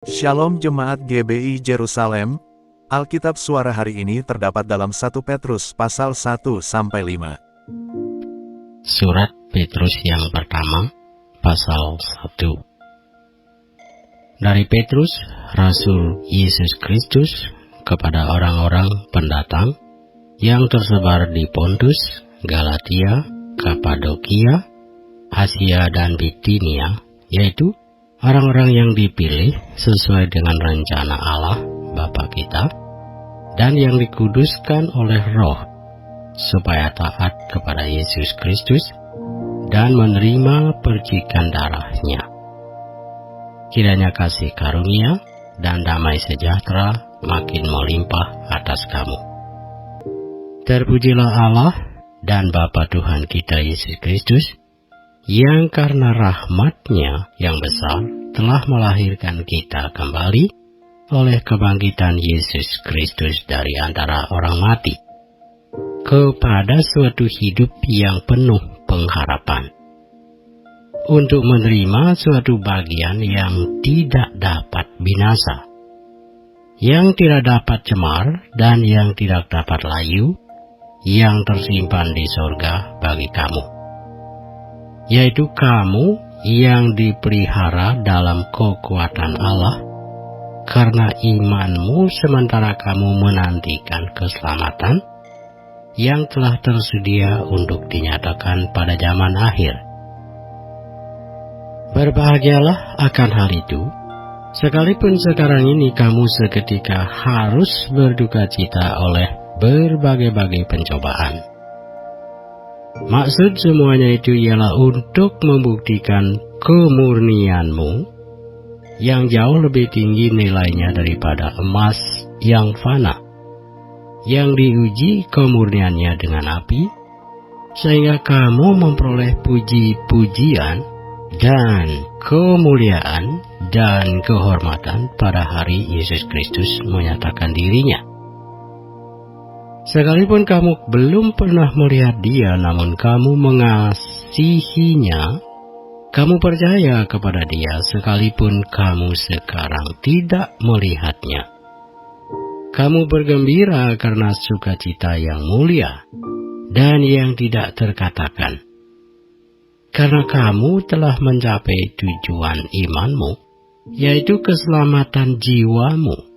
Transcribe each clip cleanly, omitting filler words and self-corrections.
Shalom Jemaat GBI Jerusalem, Alkitab suara hari ini terdapat dalam 1 Petrus pasal 1-5. Surat Petrus yang pertama, pasal 1. Dari Petrus, Rasul Yesus Kristus, kepada orang-orang pendatang yang tersebar di Pontus, Galatia, Kapadokia, Asia dan Bitinia, yaitu orang-orang yang dipilih sesuai dengan rencana Allah Bapa kita, dan yang dikuduskan oleh Roh, supaya taat kepada Yesus Kristus dan menerima percikan darahnya. Kiranya kasih karunia dan damai sejahtera makin melimpah atas kamu. Terpujilah Allah dan Bapa Tuhan kita Yesus Kristus, yang karena rahmat-Nya yang besar telah melahirkan kita kembali oleh kebangkitan Yesus Kristus dari antara orang mati, kepada suatu hidup yang penuh pengharapan, untuk menerima suatu bagian yang tidak dapat binasa, yang tidak dapat cemar dan yang tidak dapat layu, yang tersimpan di sorga bagi kamu, yaitu kamu yang dipelihara dalam kekuatan Allah karena imanmu, sementara kamu menantikan keselamatan yang telah tersedia untuk dinyatakan pada zaman akhir. Berbahagialah akan hal itu, sekalipun sekarang ini kamu seketika harus berduka cita oleh berbagai-bagai pencobaan. Maksud semuanya itu ialah untuk membuktikan kemurnianmu yang jauh lebih tinggi nilainya daripada emas yang fana, yang diuji kemurniannya dengan api, sehingga kamu memperoleh puji-pujian dan kemuliaan dan kehormatan pada hari Yesus Kristus menyatakan dirinya. Sekalipun kamu belum pernah melihat Dia, namun kamu mengasihinya, kamu percaya kepada Dia sekalipun kamu sekarang tidak melihatnya. Kamu bergembira karena sukacita yang mulia dan yang tidak terkatakan, karena kamu telah mencapai tujuan imanmu, yaitu keselamatan jiwamu.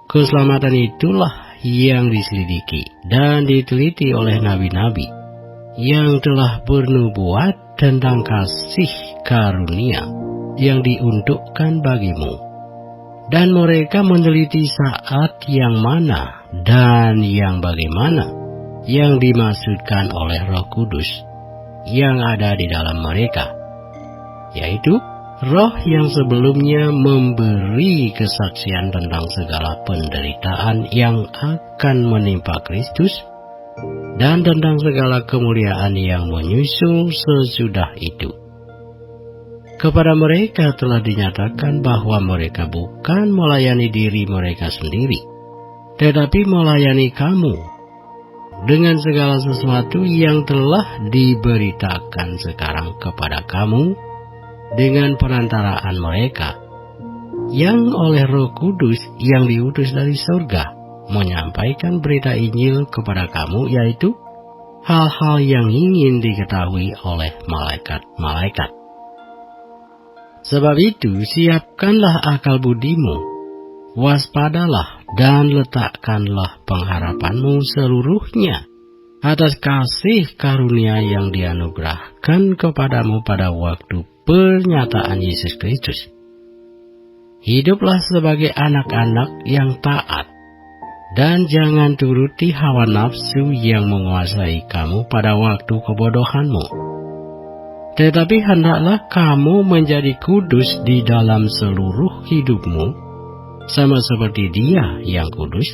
Keselamatan itulah yang diselidiki dan diteliti oleh nabi-nabi yang telah bernubuat tentang kasih karunia yang diuntukkan bagimu. Dan mereka meneliti saat yang mana dan yang bagaimana yang dimaksudkan oleh Roh Kudus yang ada di dalam mereka, yaitu Roh yang sebelumnya memberi kesaksian tentang segala penderitaan yang akan menimpa Kristus dan tentang segala kemuliaan yang menyusul sesudah itu. Kepada mereka telah dinyatakan bahwa mereka bukan melayani diri mereka sendiri, tetapi melayani kamu dengan segala sesuatu yang telah diberitakan sekarang kepada kamu dengan perantaraan mereka, yang oleh Roh Kudus yang diutus dari surga menyampaikan berita Injil kepada kamu, yaitu hal-hal yang ingin diketahui oleh malaikat-malaikat. Sebab itu, siapkanlah akal budimu, waspadalah dan letakkanlah pengharapanmu seluruhnya atas kasih karunia yang dianugerahkan kepadamu pada waktu pernyataan Yesus Kristus. Hiduplah sebagai anak-anak yang taat, dan jangan turuti hawa nafsu yang menguasai kamu pada waktu kebodohanmu. Tetapi hendaklah kamu menjadi kudus di dalam seluruh hidupmu, sama seperti Dia yang kudus,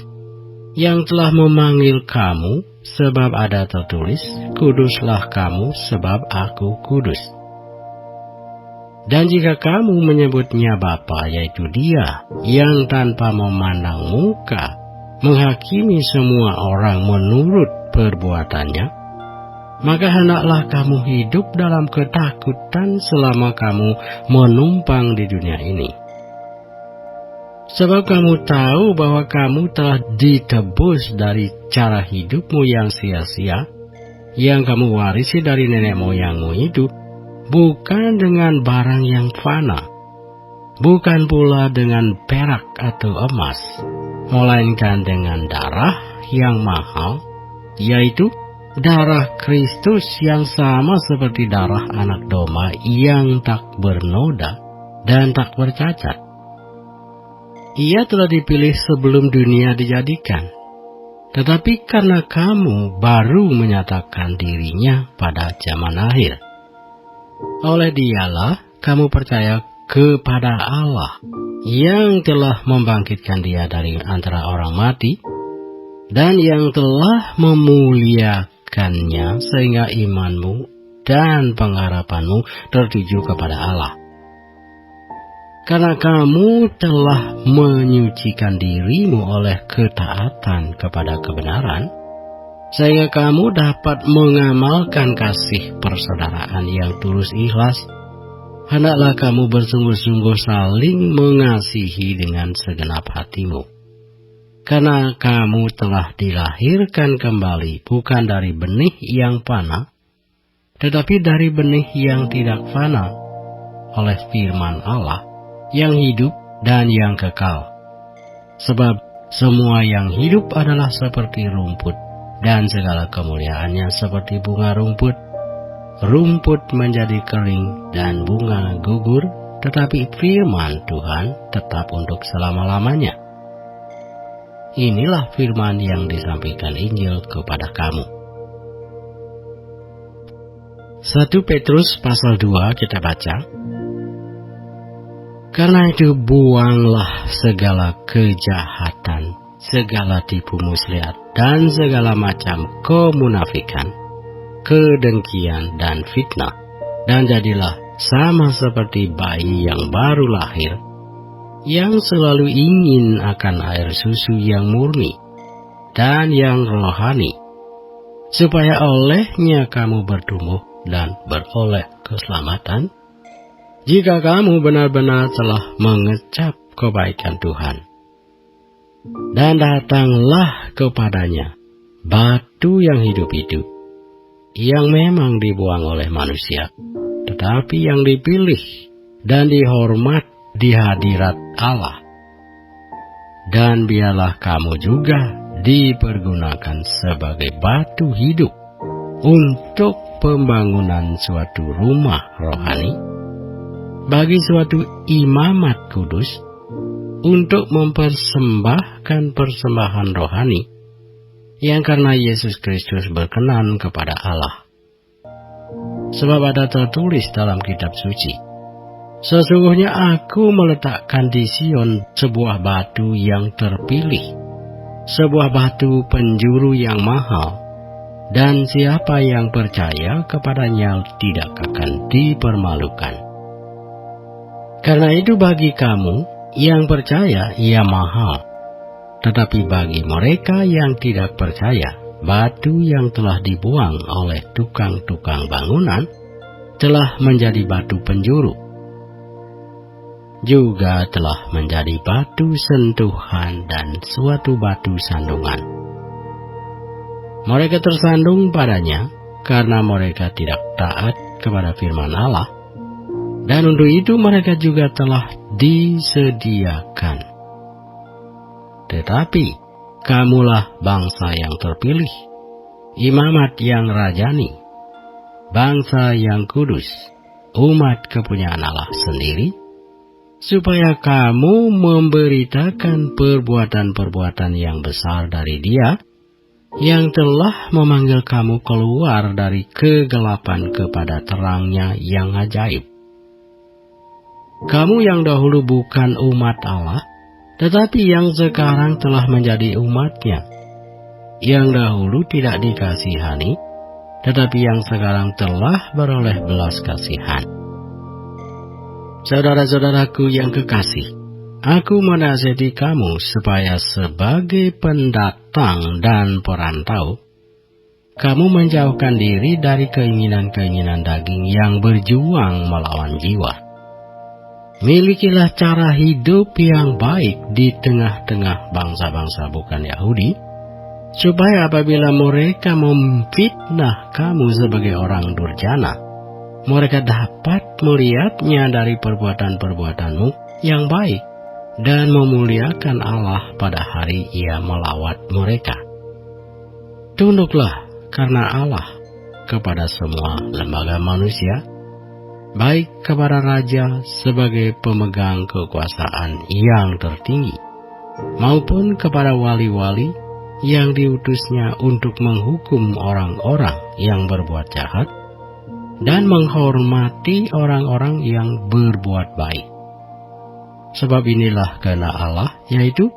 yang telah memanggil kamu, sebab ada tertulis, "Kuduslah kamu, sebab Aku kudus." Dan jika kamu menyebutnya Bapa, yaitu Dia yang tanpa memandang muka menghakimi semua orang menurut perbuatannya, maka hendaklah kamu hidup dalam ketakutan selama kamu menumpang di dunia ini, Sebab kamu tahu bahwa kamu telah ditebus dari cara hidupmu yang sia-sia, yang kamu warisi dari nenek moyangmu itu, bukan dengan barang yang fana, bukan pula dengan perak atau emas, melainkan dengan darah yang mahal, yaitu darah Kristus yang sama seperti darah anak domba yang tak bernoda dan tak bercacat. Ia telah dipilih sebelum dunia dijadikan, tetapi karena kamu baru menyatakan dirinya pada zaman akhir. Oleh Dialah kamu percaya kepada Allah yang telah membangkitkan Dia dari antara orang mati dan yang telah memuliakannya sehingga imanmu dan pengharapanmu tertuju kepada Allah. Karena kamu telah menyucikan dirimu oleh ketaatan kepada kebenaran, sehingga kamu dapat mengamalkan kasih persaudaraan yang tulus ikhlas, hendaklah kamu bersungguh-sungguh saling mengasihi dengan segenap hatimu. Karena kamu telah dilahirkan kembali bukan dari benih yang fana, tetapi dari benih yang tidak fana, oleh firman Allah yang hidup dan yang kekal. Sebab semua yang hidup adalah seperti rumput, dan segala kemuliaannya seperti bunga rumput. Rumput menjadi kering dan bunga gugur, tetapi firman Tuhan tetap untuk selama-lamanya. Inilah firman yang disampaikan Injil kepada kamu. 1 Petrus pasal 2 kita baca. Karena itu buanglah segala kejahatan, segala tipu muslihat, dan segala macam kemunafikan, kedengkian dan fitnah, dan jadilah sama seperti bayi yang baru lahir, yang selalu ingin akan air susu yang murni dan yang rohani, supaya olehnya kamu bertumbuh dan beroleh keselamatan, jika kamu benar-benar telah mengecap kebaikan Tuhan. Dan datanglah kepadanya batu yang hidup itu, yang memang dibuang oleh manusia, tetapi yang dipilih dan dihormat di hadirat Allah. Dan biarlah kamu juga dipergunakan sebagai batu hidup untuk pembangunan suatu rumah rohani, bagi suatu imamat kudus, untuk mempersembahkan persembahan rohani yang karena Yesus Kristus berkenan kepada Allah. Sebab ada tertulis dalam kitab suci, sesungguhnya aku meletakkan di Sion sebuah batu yang terpilih, sebuah batu penjuru yang mahal, dan siapa yang percaya kepadanya tidak akan dipermalukan. Karena itu bagi kamu yang percaya ia mahal, tetapi bagi mereka yang tidak percaya, batu yang telah dibuang oleh tukang-tukang bangunan telah menjadi batu penjuru, juga telah menjadi batu sentuhan dan suatu batu sandungan. Mereka tersandung padanya karena mereka tidak taat kepada firman Allah, dan untuk itu mereka juga telah disediakan. Tetapi kamulah bangsa yang terpilih, imamat yang rajani, bangsa yang kudus, umat kepunyaan Allah sendiri, supaya kamu memberitakan perbuatan-perbuatan yang besar dari Dia, yang telah memanggil kamu keluar dari kegelapan kepada terang-Nya yang ajaib. Kamu yang dahulu bukan umat Allah, tetapi yang sekarang telah menjadi umat-Nya. Yang dahulu tidak dikasihani, tetapi yang sekarang telah beroleh belas kasihan. Saudara-saudaraku yang kekasih, aku menasihati kamu supaya sebagai pendatang dan perantau, kamu menjauhkan diri dari keinginan-keinginan daging yang berjuang melawan jiwa. Milikilah cara hidup yang baik di tengah-tengah bangsa-bangsa bukan Yahudi, supaya apabila mereka memfitnah kamu sebagai orang durjana, mereka dapat melihatnya dari perbuatan-perbuatanmu yang baik dan memuliakan Allah pada hari Ia melawat mereka. Tunduklah karena Allah kepada semua lembaga manusia, baik kepada raja sebagai pemegang kekuasaan yang tertinggi, maupun kepada wali-wali yang diutusnya untuk menghukum orang-orang yang berbuat jahat dan menghormati orang-orang yang berbuat baik. Sebab inilah kehendak Allah, yaitu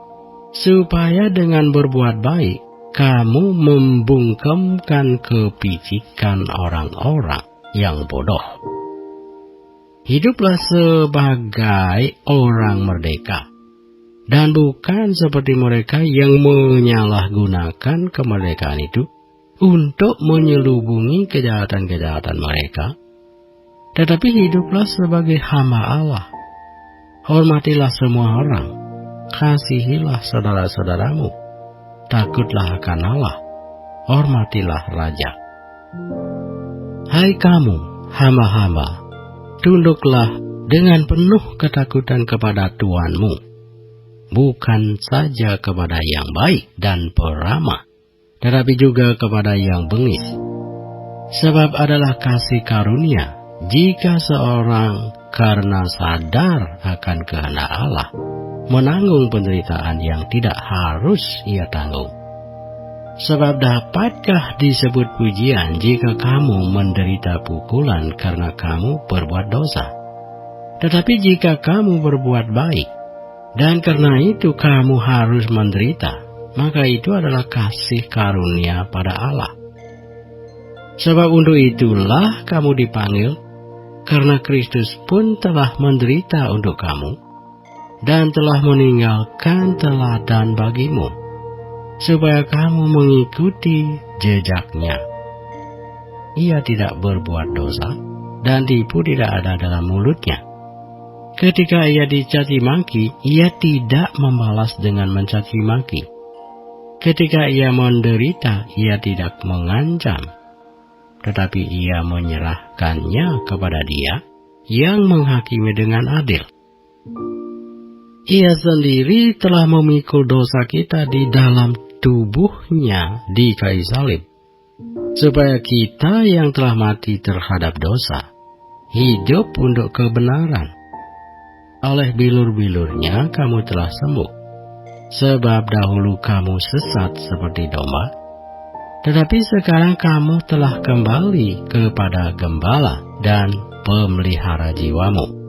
supaya dengan berbuat baik kamu membungkamkan kepicikan orang-orang yang bodoh. Hiduplah sebagai orang merdeka, dan bukan seperti mereka yang menyalahgunakan kemerdekaan itu untuk menyelubungi kejahatan-kejahatan mereka. Tetapi hiduplah sebagai hamba Allah. Hormatilah semua orang, kasihilah saudara-saudaramu, takutlah akan Allah, hormatilah raja. Hai kamu, hamba-hamba, tunduklah dengan penuh ketakutan kepada Tuanmu, bukan saja kepada yang baik dan peramah, tetapi juga kepada yang bengis. Sebab adalah kasih karunia jika seorang karena sadar akan kehendak Allah menanggung penderitaan yang tidak harus ia tanggung. Sebab dapatkah disebut pujian jika kamu menderita pukulan karena kamu berbuat dosa? Tetapi jika kamu berbuat baik, dan karena itu kamu harus menderita, maka itu adalah kasih karunia pada Allah. Sebab untuk itulah kamu dipanggil, karena Kristus pun telah menderita untuk kamu, dan telah meninggalkan teladan bagimu, supaya kamu mengikuti jejaknya. Ia tidak berbuat dosa, dan tipu tidak ada dalam mulutnya. Ketika ia dicaci maki, ia tidak membalas dengan mencaci maki. Ketika ia menderita, ia tidak mengancam, tetapi ia menyerahkannya kepada Dia yang menghakimi dengan adil. Ia sendiri telah memikul dosa kita di dalam tubuhnya di kayu salib, supaya kita yang telah mati terhadap dosa hidup untuk kebenaran. Oleh bilur-bilurnya kamu telah sembuh, sebab dahulu kamu sesat seperti domba, tetapi sekarang kamu telah kembali kepada gembala dan pemelihara jiwamu.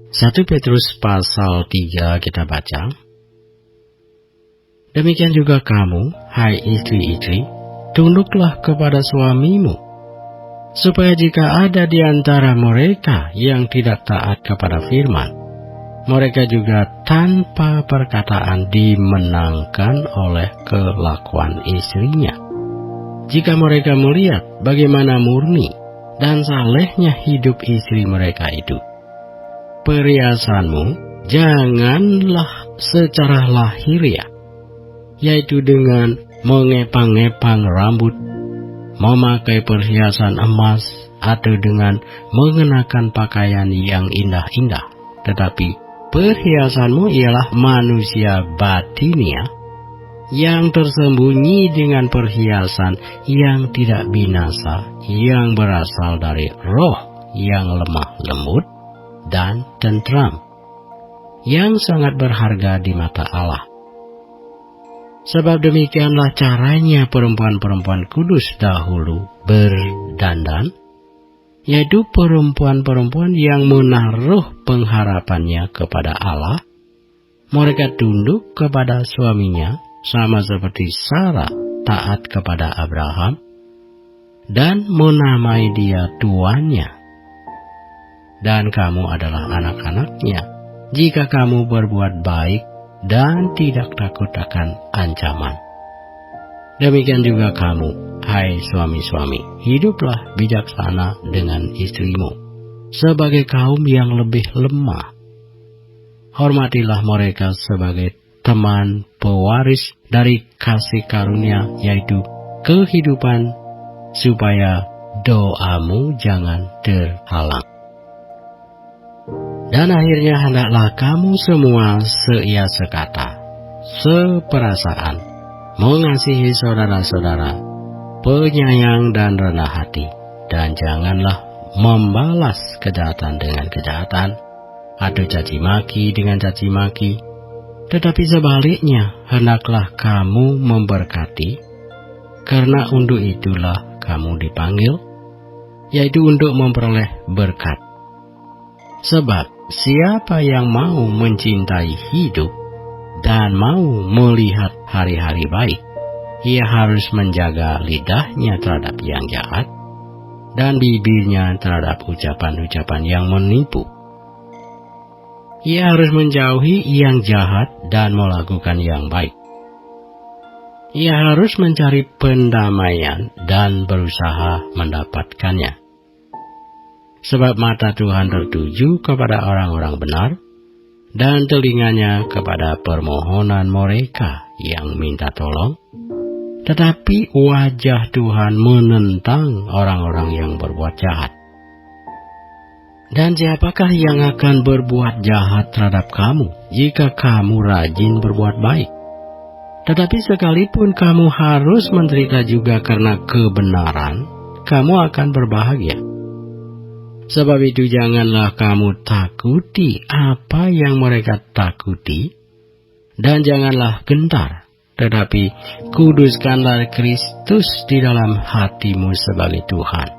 1 Petrus pasal 3 kita baca, demikian juga kamu, hai istri-istri, tunduklah kepada suamimu, supaya jika ada di antara mereka yang tidak taat kepada firman, mereka juga tanpa perkataan dimenangkan oleh kelakuan istrinya. Jika mereka melihat bagaimana murni dan salehnya hidup istri mereka itu, perhiasanmu janganlah secara lahiriah, yaitu dengan mengepang-epang rambut, memakai perhiasan emas, atau dengan mengenakan pakaian yang indah-indah, tetapi perhiasanmu ialah manusia batinia yang tersembunyi dengan perhiasan yang tidak binasa, yang berasal dari roh yang lemah lembut dan tentram, yang sangat berharga di mata Allah. Sebab demikianlah caranya perempuan-perempuan kudus dahulu berdandan, yaitu perempuan-perempuan yang menaruh pengharapannya kepada Allah. Mereka tunduk kepada suaminya, sama seperti Sarah taat kepada Abraham, dan menamai dia tuannya. Dan kamu adalah anak-anaknya, jika kamu berbuat baik dan tidak takut akan ancaman. Demikian juga kamu, hai suami-suami, hiduplah bijaksana dengan istrimu, sebagai kaum yang lebih lemah. Hormatilah mereka sebagai teman pewaris dari kasih karunia, yaitu kehidupan, supaya doamu jangan terhalang. Dan akhirnya hendaklah kamu semua seia sekata, seperasaan, mengasihi saudara-saudara, penyayang dan rendah hati, dan janganlah membalas kejahatan dengan kejahatan, atau caci maki dengan caci maki, tetapi sebaliknya hendaklah kamu memberkati, karena untuk itulah kamu dipanggil, yaitu untuk memperoleh berkat. Sebab siapa yang mau mencintai hidup dan mau melihat hari-hari baik, ia harus menjaga lidahnya terhadap yang jahat dan bibirnya terhadap ucapan-ucapan yang menipu. Ia harus menjauhi yang jahat dan melakukan yang baik. Ia harus mencari pendamaian dan berusaha mendapatkannya. Sebab mata Tuhan tertuju kepada orang-orang benar, dan telinganya kepada permohonan mereka yang minta tolong. Tetapi wajah Tuhan menentang orang-orang yang berbuat jahat. Dan siapakah yang akan berbuat jahat terhadap kamu jika kamu rajin berbuat baik? Tetapi sekalipun kamu harus menderita juga karena kebenaran, kamu akan berbahagia. Sebab itu janganlah kamu takuti apa yang mereka takuti, dan janganlah gentar, tetapi kuduskanlah Kristus di dalam hatimu sebagai Tuhan.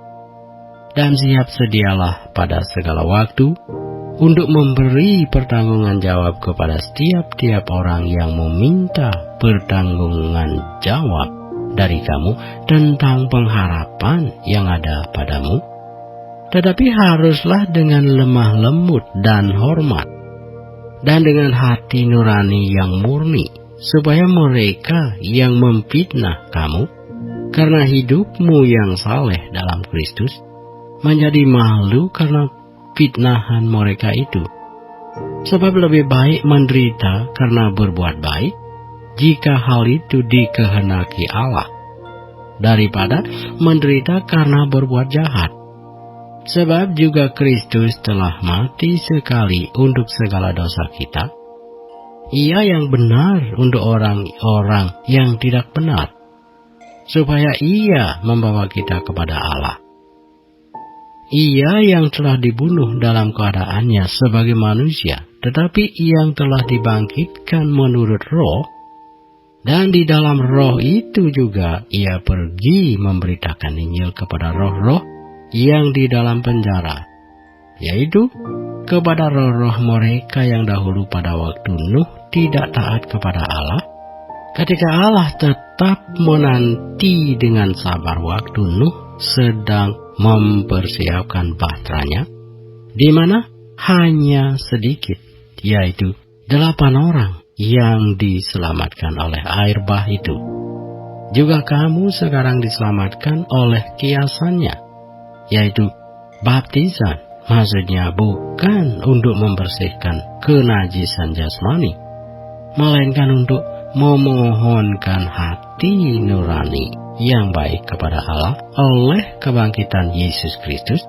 Dan siap sedialah pada segala waktu untuk memberi pertanggungan jawab kepada setiap orang yang meminta pertanggungan jawab dari kamu tentang pengharapan yang ada padamu. Tetapi haruslah dengan lemah lembut dan hormat, dan dengan hati nurani yang murni, supaya mereka yang memfitnah kamu karena hidupmu yang saleh dalam Kristus menjadi malu karena fitnahan mereka itu. Sebab lebih baik menderita karena berbuat baik, jika hal itu dikehendaki Allah, daripada menderita karena berbuat jahat. Sebab juga Kristus telah mati sekali untuk segala dosa kita. Ia yang benar untuk orang-orang yang tidak benar, supaya ia membawa kita kepada Allah. Ia yang telah dibunuh dalam keadaannya sebagai manusia, tetapi yang telah dibangkitkan menurut roh, dan di dalam roh itu juga ia pergi memberitakan Injil kepada roh-roh yang di dalam penjara, yaitu kepada roh-roh mereka yang dahulu pada waktu Nuh tidak taat kepada Allah, ketika Allah tetap menanti dengan sabar waktu Nuh sedang mempersiapkan bahteranya, di mana hanya sedikit, yaitu 8 orang yang diselamatkan oleh air bah itu. Juga kamu sekarang diselamatkan oleh kiasannya, yaitu baptisan, maksudnya bukan untuk membersihkan kenajisan jasmani, melainkan untuk memohonkan hati nurani yang baik kepada Allah oleh kebangkitan Yesus Kristus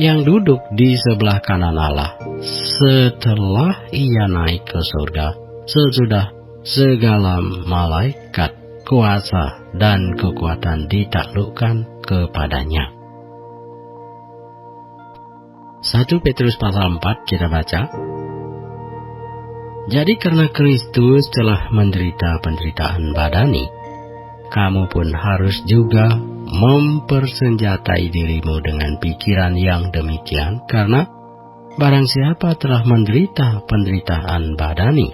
yang duduk di sebelah kanan Allah setelah ia naik ke surga sesudah segala malaikat, kuasa, dan kekuatan ditaklukkan kepadanya. 1 Petrus pasal 4 kita baca, jadi karena Kristus telah menderita penderitaan badani, kamu pun harus juga mempersenjatai dirimu dengan pikiran yang demikian, karena barang siapa telah menderita penderitaan badani,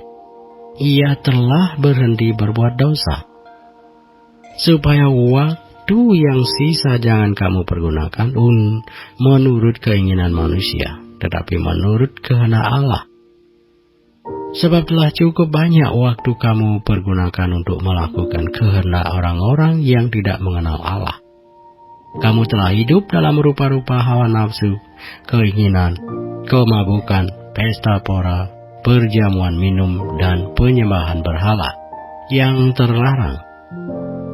ia telah berhenti berbuat dosa, supaya waktu yang sisa jangan kamu pergunakan menurut keinginan manusia, tetapi menurut kehendak Allah. Sebab telah cukup banyak waktu kamu pergunakan untuk melakukan kehendak orang-orang yang tidak mengenal Allah. kamu telah hidup dalam rupa-rupa hawa nafsu, keinginan, kemabukan, pesta pora, perjamuan minum, dan penyembahan berhala yang terlarang.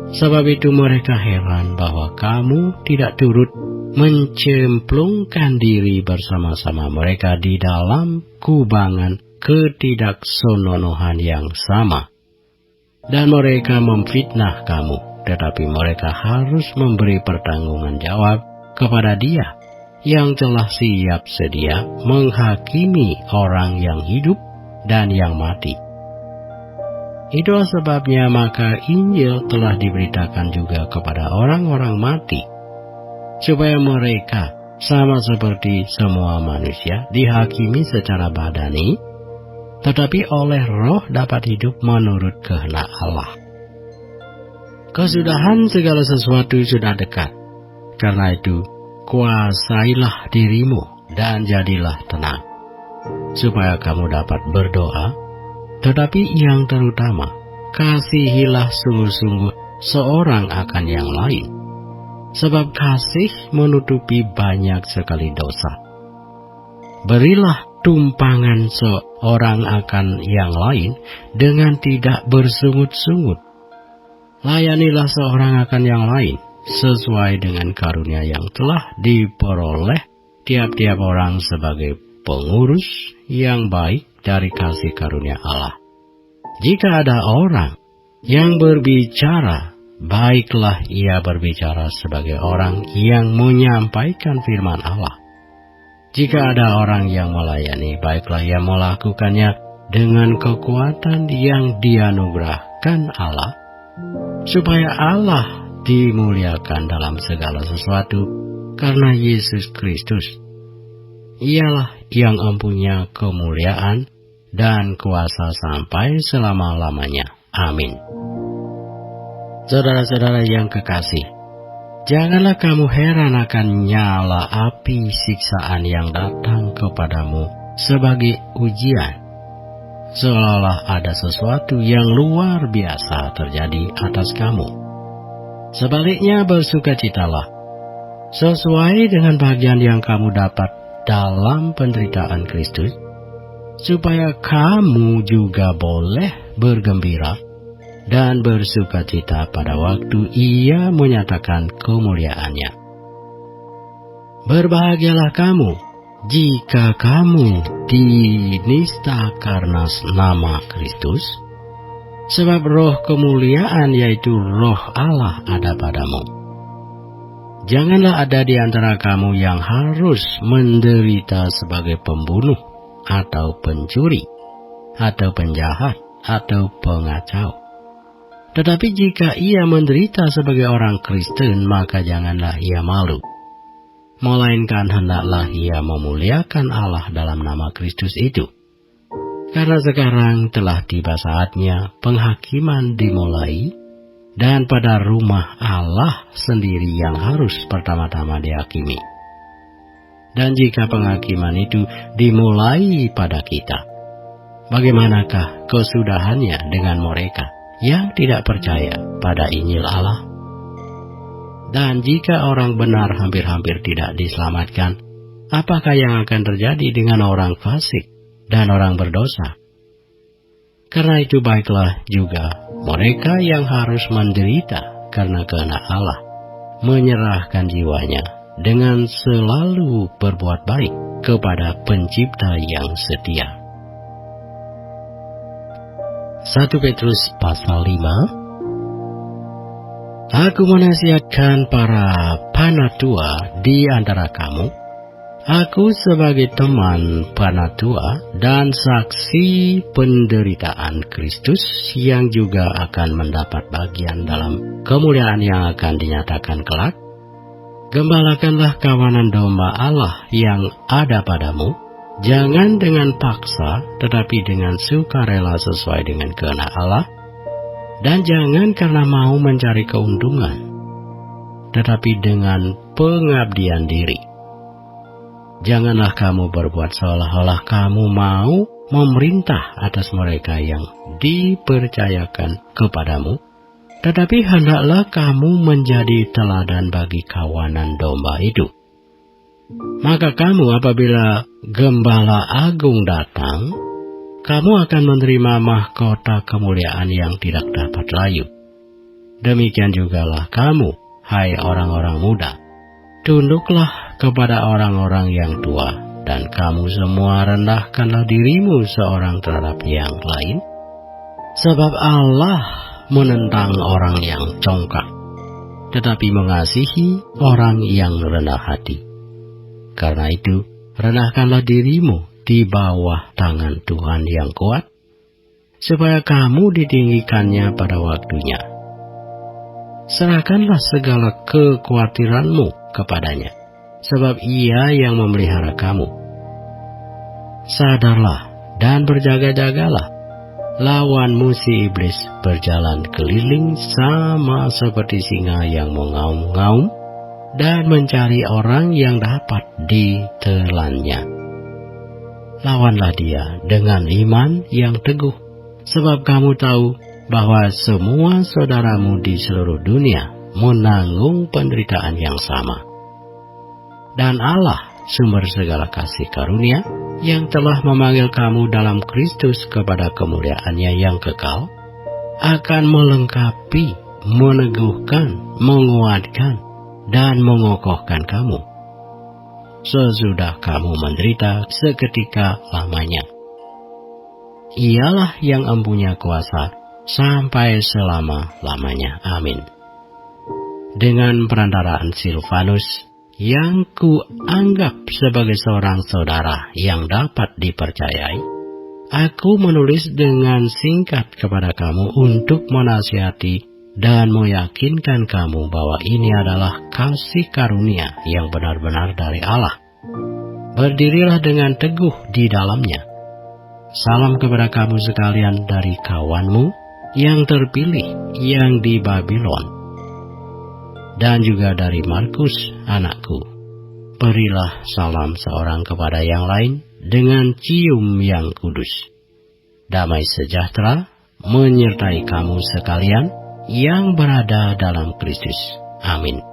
Sebab itu mereka heran bahwa kamu tidak turut mencemplungkan diri bersama-sama mereka di dalam kubangan ketidaksononohan yang sama. Dan mereka memfitnah kamu, tetapi mereka harus memberi pertanggungan jawab kepada Dia yang telah siap sedia menghakimi orang yang hidup dan yang mati. Itulah sebabnya maka Injil telah diberitakan juga kepada orang-orang mati, supaya mereka sama seperti semua manusia dihakimi secara badani, tetapi oleh roh dapat hidup menurut kehendak Allah. Kesudahan segala sesuatu sudah dekat. Karena itu, kuasailah dirimu dan jadilah tenang, supaya kamu dapat berdoa. Tetapi yang terutama, kasihilah sungguh-sungguh seorang akan yang lain, sebab kasih menutupi banyak sekali dosa. Berilah tumpangan seorang akan yang lain dengan tidak bersungut-sungut. Layanilah seorang akan yang lain sesuai dengan karunia yang telah diperoleh tiap-tiap orang sebagai pengurus yang baik dari kasih karunia Allah. Jika ada orang yang berbicara, baiklah ia berbicara sebagai orang yang menyampaikan firman Allah. Jika ada orang yang melayani, baiklah ia melakukannya dengan kekuatan yang dianugerahkan Allah, supaya Allah dimuliakan dalam segala sesuatu karena Yesus Kristus. Ialah yang mempunyai kemuliaan dan kuasa sampai selama-lamanya. Amin. Saudara-saudara yang kekasih, janganlah kamu heran akan nyala api siksaan yang datang kepadamu sebagai ujian, seolah ada sesuatu yang luar biasa terjadi atas kamu. Sebaliknya bersukacitalah, sesuai dengan bagian yang kamu dapat dalam penderitaan Kristus, supaya kamu juga boleh bergembira dan bersukacita pada waktu Ia menyatakan kemuliaannya. Berbahagialah kamu jika kamu dinista karena nama Kristus, sebab roh kemuliaan yaitu roh Allah ada padamu. Janganlah ada di antara kamu yang harus menderita sebagai pembunuh, atau pencuri, atau penjahat, atau pengacau. Tetapi jika ia menderita sebagai orang Kristen, maka janganlah ia malu, melainkan hendaklah ia memuliakan Allah dalam nama Kristus itu. Karena sekarang telah tiba saatnya penghakiman dimulai, dan pada rumah Allah sendiri yang harus pertama-tama dihakimi. Dan jika penghakiman itu dimulai pada kita, bagaimanakah kesudahannya dengan mereka yang tidak percaya pada Injil Allah? Dan jika orang benar hampir-hampir tidak diselamatkan, apakah yang akan terjadi dengan orang fasik dan orang berdosa? Karena itu baiklah juga mereka yang harus menderita karena kehendak Allah, menyerahkan jiwanya dengan selalu berbuat baik kepada Pencipta yang setia. 1 Petrus pasal 5. Aku menasihatkan para panatua di antara kamu. Aku sebagai teman panatua dan saksi penderitaan Kristus yang juga akan mendapat bagian dalam kemuliaan yang akan dinyatakan kelak. Gembalakanlah kawanan domba Allah yang ada padamu, jangan dengan paksa, tetapi dengan sukarela sesuai dengan kehendak Allah, dan jangan karena mau mencari keuntungan, tetapi dengan pengabdian diri. Janganlah kamu berbuat seolah-olah kamu mau memerintah atas mereka yang dipercayakan kepadamu, Tetapi hendaklah kamu menjadi teladan bagi kawanan domba itu. Maka kamu apabila Gembala Agung datang, kamu akan menerima mahkota kemuliaan yang tidak dapat layu. Demikian jugalah kamu, hai orang-orang muda. Tunduklah kepada orang-orang yang tua, dan kamu semua rendahkanlah dirimu seorang terhadap yang lain. Sebab Allah menentang orang yang congkak, tetapi mengasihi orang yang rendah hati. Karena itu, rendahkanlah dirimu di bawah tangan Tuhan yang kuat, supaya kamu ditinggikannya pada waktunya. Serahkanlah segala kekhawatiranmu kepadanya, sebab Ia yang memelihara kamu. Sadarlah dan berjaga-jagalah. Lawanmu si iblis berjalan keliling sama seperti singa yang mengaum-ngaum dan mencari orang yang dapat ditelannya. Lawanlah dia dengan iman yang teguh, sebab kamu tahu bahwa semua saudaramu di seluruh dunia menanggung penderitaan yang sama. Dan Allah, sumber segala kasih karunia, yang telah memanggil kamu dalam Kristus kepada kemuliaan-Nya yang kekal, akan melengkapi, meneguhkan, menguatkan, dan mengokohkan kamu, sesudah kamu menderita seketika lamanya. Ialah yang empunya kuasa sampai selama-lamanya. Amin. Dengan perantaraan Silvanus, yang kuanggap sebagai seorang saudara yang dapat dipercayai, aku menulis dengan singkat kepada kamu untuk menasihati dan meyakinkan kamu bahwa ini adalah kasih karunia yang benar-benar dari Allah. Berdirilah dengan teguh di dalamnya. Salam kepada kamu sekalian dari kawanmu yang terpilih yang di Babylon, dan juga dari Markus, anakku. Berilah salam seorang kepada yang lain dengan cium yang kudus. Damai sejahtera menyertai kamu sekalian yang berada dalam Kristus. Amin.